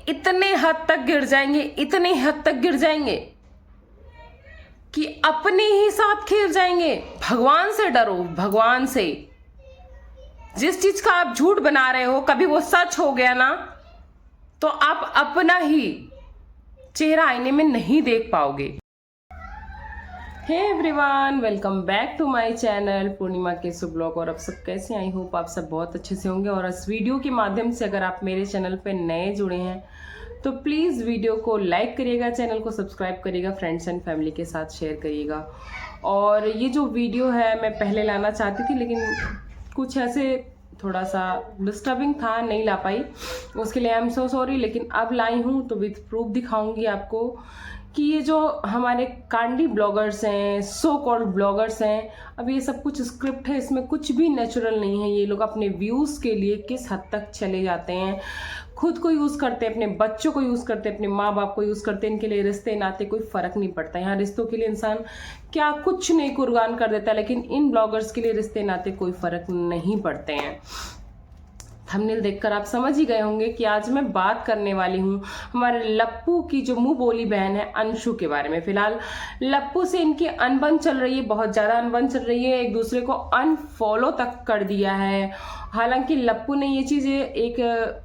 इतने हद तक गिर जाएंगे, इतने हद तक गिर जाएंगे कि अपने ही साथ खेल जाएंगे। भगवान से डरो, भगवान से। जिस चीज का आप झूठ बना रहे हो, कभी वो सच हो गया ना तो आप अपना ही चेहरा आईने में नहीं देख पाओगे। Hey everyone, welcome back to my channel Purnima Kesu blog. और आप सब कैसे? आई होप आप सब बहुत अच्छे से होंगे। और इस वीडियो के माध्यम से अगर आप मेरे चैनल पे नए जुड़े हैं तो प्लीज़ वीडियो को लाइक करिएगा, चैनल को सब्सक्राइब करिएगा, फ्रेंड्स एंड फैमिली के साथ शेयर करिएगा। और ये जो वीडियो है मैं पहले लाना चाहती थी, लेकिन कुछ ऐसे थोड़ा सा डिस्टर्बिंग था, नहीं ला पाई, उसके लिए आई एम सो सॉरी। लेकिन अब लाई हूँ तो विथ प्रूफ दिखाऊंगी आपको कि ये जो हमारे कांडी ब्लॉगर्स हैं, सो कॉल्ड ब्लॉगर्स हैं, अब ये सब कुछ स्क्रिप्ट है, इसमें कुछ भी नेचुरल नहीं है। ये लोग अपने व्यूज़ के लिए किस हद तक चले जाते हैं, खुद को यूज़ करते हैं, अपने बच्चों को यूज़ करते हैं, अपने माँ बाप को यूज़ करते हैं। इनके लिए रिश्ते नाते कोई फ़र्क नहीं पड़ता। यहाँ रिश्तों के लिए इंसान क्या कुछ नहीं कुर्बान कर देता है, लेकिन इन ब्लॉगर्स के लिए रिश्ते नाते कोई फ़र्क नहीं पड़ते हैं। थंबनेल देखकर आप समझ ही गए होंगे कि आज मैं बात करने वाली हूँ हमारे लप्पू की जो मुंह बोली बहन है अंशु के बारे में। फिलहाल लप्पू से इनकी अनबन चल रही है, बहुत ज़्यादा अनबन चल रही है, एक दूसरे को अनफॉलो तक कर दिया है। हालांकि लप्पू ने ये चीज़ एक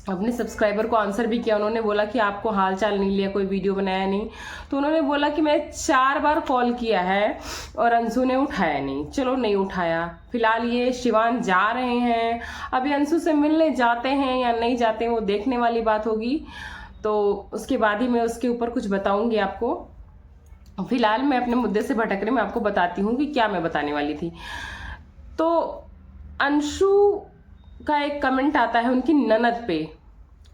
अपने सब्सक्राइबर को आंसर भी किया। उन्होंने बोला कि आपको हाल चाल नहीं लिया, कोई वीडियो बनाया नहीं। तो उन्होंने बोला कि मैं 4 बार कॉल किया है और अंशु ने उठाया नहीं। चलो नहीं उठाया, फिलहाल ये शिवान जा रहे हैं। अभी अंशु से मिलने जाते हैं या नहीं जाते हैं वो देखने वाली बात होगी, तो उसके बाद ही मैं उसके ऊपर कुछ बताऊंगी आपको। फिलहाल मैं अपने मुद्दे से भटक रही, मैं आपको बताती हूँ कि क्या मैं बताने वाली थी। तो अंशु का एक कमेंट आता है उनकी ननद पे।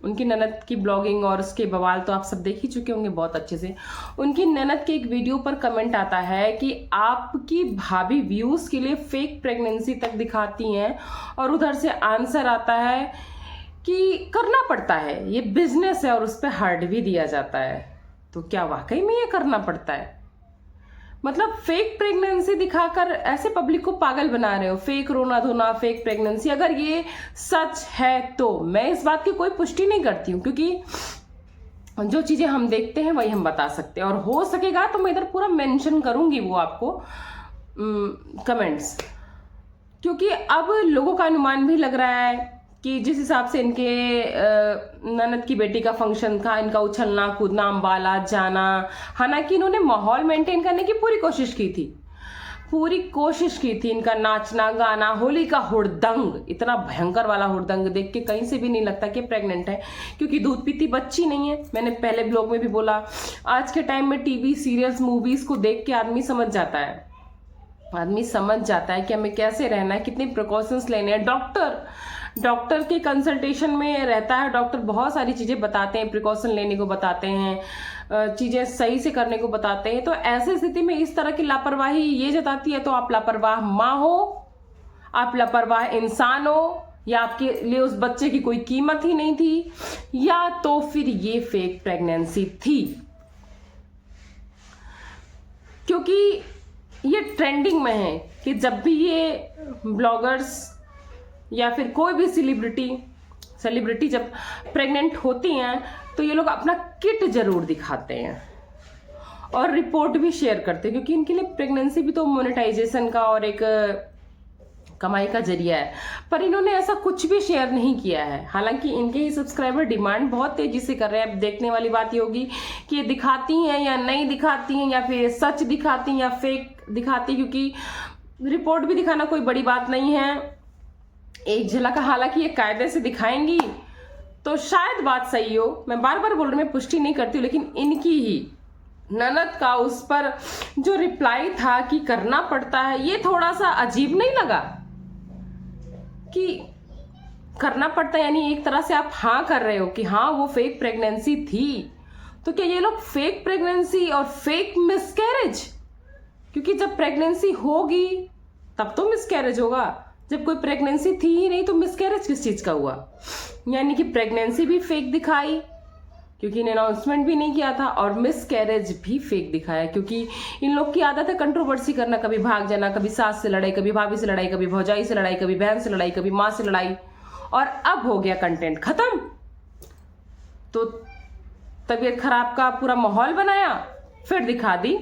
उनकी ननद की ब्लॉगिंग और उसके बवाल तो आप सब देख ही चुके होंगे बहुत अच्छे से। उनकी ननद के एक वीडियो पर कमेंट आता है कि आपकी भाभी व्यूज़ के लिए फेक प्रेगनेंसी तक दिखाती हैं, और उधर से आंसर आता है कि करना पड़ता है, ये बिजनेस है और उस पर हार्ट भी दिया जाता है। तो क्या वाकई में ये करना पड़ता है? मतलब फेक प्रेगनेंसी दिखाकर ऐसे पब्लिक को पागल बना रहे हो। फेक रोना धोना, फेक प्रेगनेंसी, अगर ये सच है तो मैं इस बात की कोई पुष्टि नहीं करती हूँ, क्योंकि जो चीज़ें हम देखते हैं वही हम बता सकते हैं। और हो सकेगा तो मैं इधर पूरा मेंशन करूँगी वो आपको कमेंट्स, क्योंकि अब लोगों का अनुमान भी लग रहा है कि जिस हिसाब से इनके ननद की बेटी का फंक्शन था, इनका उछलना कूदना, अम्बाला जाना, हालांकि इन्होंने माहौल मेंटेन करने की पूरी कोशिश की थी, इनका नाचना गाना, होली का हुड़दंग, इतना भयंकर वाला हुड़दंग देख के कहीं से भी नहीं लगता कि प्रेग्नेंट है, क्योंकि दूध पीती बच्ची नहीं है। मैंने पहले ब्लॉग में भी बोला, आज के टाइम में टीवी सीरियल्स मूवीज को देख के आदमी समझ जाता है कि हमें कैसे रहना है, कितने प्रिकॉशंस लेने हैं। डॉक्टर के कंसल्टेशन में रहता है, डॉक्टर बहुत सारी चीज़ें बताते हैं, प्रिकॉशन लेने को बताते हैं, चीज़ें सही से करने को बताते हैं। तो ऐसी स्थिति में इस तरह की लापरवाही ये जताती है तो आप लापरवाह माँ हो, आप लापरवाह इंसान हो, या आपके लिए उस बच्चे की कोई कीमत ही नहीं थी, या तो फिर ये फेक प्रेगनेंसी थी। क्योंकि ये ट्रेंडिंग में है कि जब भी ये ब्लॉगर्स या फिर कोई भी सेलिब्रिटी जब प्रेग्नेंट होती हैं तो ये लोग अपना किट जरूर दिखाते हैं और रिपोर्ट भी शेयर करते हैं, क्योंकि इनके लिए प्रेगनेंसी भी तो मोनेटाइजेशन का और एक कमाई का जरिया है। पर इन्होंने ऐसा कुछ भी शेयर नहीं किया है। हालांकि इनके ही सब्सक्राइबर डिमांड बहुत तेजी से कर रहे हैं। अब देखने वाली बात ये होगी कि ये दिखाती हैं या नहीं दिखाती हैं, या फिर सच दिखाती हैं या फेक दिखाती, क्योंकि रिपोर्ट भी दिखाना कोई बड़ी बात नहीं है। एक झलक हालांकि ये कायदे से दिखाएंगी तो शायद बात सही हो। मैं बार बार बोल रही हूँ, मैं पुष्टि नहीं करती हूँ, लेकिन इनकी ही ननद का उस पर जो रिप्लाई था कि करना पड़ता है, ये थोड़ा सा अजीब नहीं लगा? कि करना पड़ता है यानी एक तरह से आप हाँ कर रहे हो कि हाँ वो फेक प्रेगनेंसी थी। तो क्या ये लोग फेक प्रेगनेंसी और फेक मिसकैरेज, क्योंकि जब प्रेगनेंसी होगी तब तो मिसकैरेज होगा, जब कोई प्रेगनेंसी थी ही नहीं तो मिसकैरेज किस चीज़ का हुआ? यानी कि प्रेगनेंसी भी फेक दिखाई क्योंकि इन्हें अनाउंसमेंट भी नहीं किया था, और मिसकैरेज भी फेक दिखाया क्योंकि इन लोग की आदत है कंट्रोवर्सी करना, कभी भाग जाना, कभी सास से लड़ाई, कभी भाभी से लड़ाई, कभी भौजाई से लड़ाई, कभी बहन से लड़ाई, कभी माँ से लड़ाई, और अब हो गया कंटेंट खत्म। तो तबीयत खराब का पूरा माहौल बनाया, फिर दिखा दी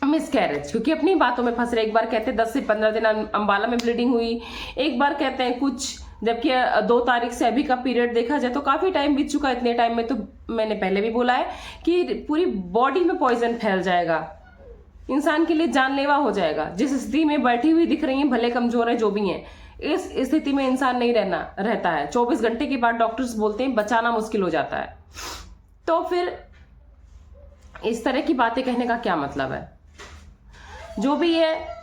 मिसकैरेज, क्योंकि अपनी बातों में फंस रहे। एक बार कहते 10 से 15 दिन अंबाला में ब्लीडिंग हुई, एक बार कहते हैं कुछ, जबकि 2 तारीख से अभी का पीरियड देखा जाए तो काफी टाइम बीत चुका है। इतने टाइम में तो मैंने पहले भी बोला है कि पूरी बॉडी में पॉइजन फैल जाएगा, इंसान के लिए जानलेवा हो जाएगा। जिस स्थिति में बैठी हुई दिख रही है, भले कमजोर है जो भी है, इस स्थिति में इंसान नहीं रहता है। 24 घंटे के बाद डॉक्टर्स बोलते हैं बचाना मुश्किल हो जाता है। तो फिर इस तरह की बातें कहने का क्या मतलब है? जो भी है,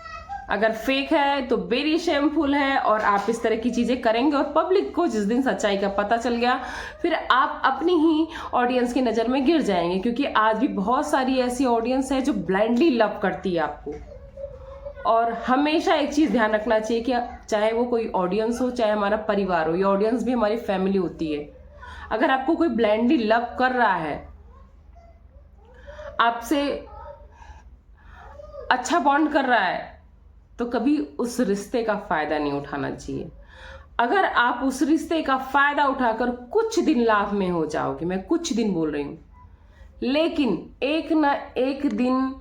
अगर फेक है तो वेरी शेमफुल है, और आप इस तरह की चीजें करेंगे और पब्लिक को जिस दिन सच्चाई का पता चल गया, फिर आप अपनी ही ऑडियंस की नजर में गिर जाएंगे। क्योंकि आज भी बहुत सारी ऐसी ऑडियंस है जो ब्लाइंडली लव करती है आपको। और हमेशा एक चीज ध्यान रखना चाहिए कि चाहे वो कोई ऑडियंस हो, चाहे हमारा परिवार हो, ये ऑडियंस भी हमारी फैमिली होती है। अगर आपको कोई ब्लाइंडली लव कर रहा है, आपसे अच्छा बॉन्ड कर रहा है, तो कभी उस रिश्ते का फायदा नहीं उठाना चाहिए। अगर आप उस रिश्ते का फायदा उठाकर कुछ दिन लाभ में हो जाओगे, मैं कुछ दिन बोल रही हूं, लेकिन एक ना एक दिन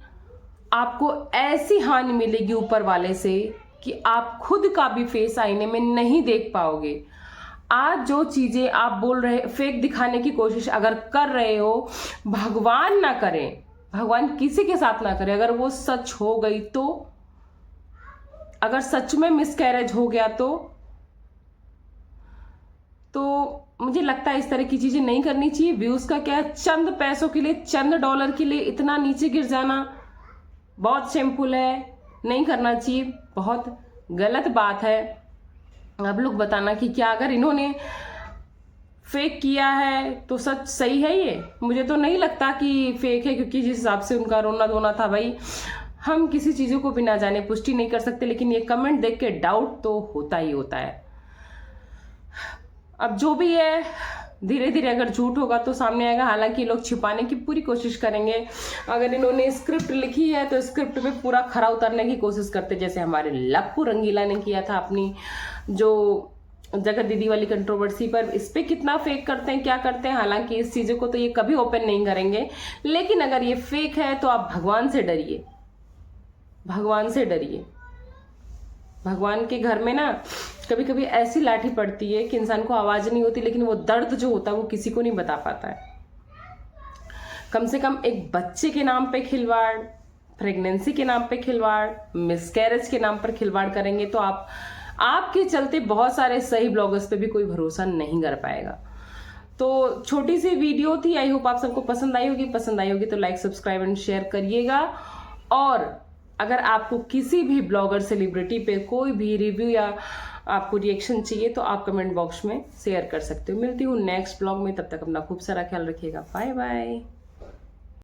आपको ऐसी हानि मिलेगी ऊपर वाले से कि आप खुद का भी फेस आईने में नहीं देख पाओगे। आज जो चीजें आप बोल रहे, फेक दिखाने की कोशिश अगर कर रहे हो, भगवान ना करें, भगवान किसी के साथ ना करे, अगर वो सच हो गई तो, अगर सच में मिसकैरेज हो गया तो मुझे लगता है इस तरह की चीजें नहीं करनी चाहिए। व्यूज का क्या, चंद पैसों के लिए, चंद डॉलर के लिए इतना नीचे गिर जाना बहुत शेमफुल है, नहीं करना चाहिए, बहुत गलत बात है। आप लोग बताना कि क्या अगर इन्होंने फेक किया है तो सच सही है ये? मुझे तो नहीं लगता कि फेक है, क्योंकि जिस हिसाब से उनका रोना धोना था, भाई हम किसी चीजों को बिना जाने पुष्टि नहीं कर सकते, लेकिन ये कमेंट देख के डाउट तो होता ही होता है। अब जो भी है, धीरे धीरे अगर झूठ होगा तो सामने आएगा। हालांकि लोग छिपाने की पूरी कोशिश करेंगे। अगर इन्होंने स्क्रिप्ट लिखी है तो स्क्रिप्ट पे पूरा खरा उतरने की कोशिश करते, जैसे हमारे लप्पू रंगीला ने किया था अपनी जो जगत दीदी वाली कंट्रोवर्सी पर। इस पे कितना फेक करते हैं, क्या करते हैं, हालांकि इस चीजों को तो ये कभी ओपन नहीं करेंगे। लेकिन अगर ये फेक है तो आप भगवान से डरिए, भगवान से डरिए। भगवान के घर में ना कभी कभी ऐसी लाठी पड़ती है कि इंसान को आवाज नहीं होती, लेकिन वो दर्द जो होता है वो किसी को नहीं बता पाता है। कम से कम एक बच्चे के नाम पे खिलवाड़, प्रेगनेंसी के नाम पे खिलवाड़, मिसकैरेज के नाम पर खिलवाड़ करेंगे तो आपके चलते बहुत सारे सही ब्लॉगर्स पे भी कोई भरोसा नहीं कर पाएगा। तो छोटी सी वीडियो थी, आई होप आप सबको पसंद आई होगी। पसंद आई होगी तो लाइक, सब्सक्राइब एंड शेयर करिएगा। और अगर आपको किसी भी ब्लॉगर, सेलिब्रिटी पे कोई भी रिव्यू या आपको रिएक्शन चाहिए तो आप कमेंट बॉक्स में शेयर कर सकते हो। मिलती हूँ नेक्स्ट ब्लॉग में, तब तक अपना खूब सारा ख्याल रखिएगा। Bye bye.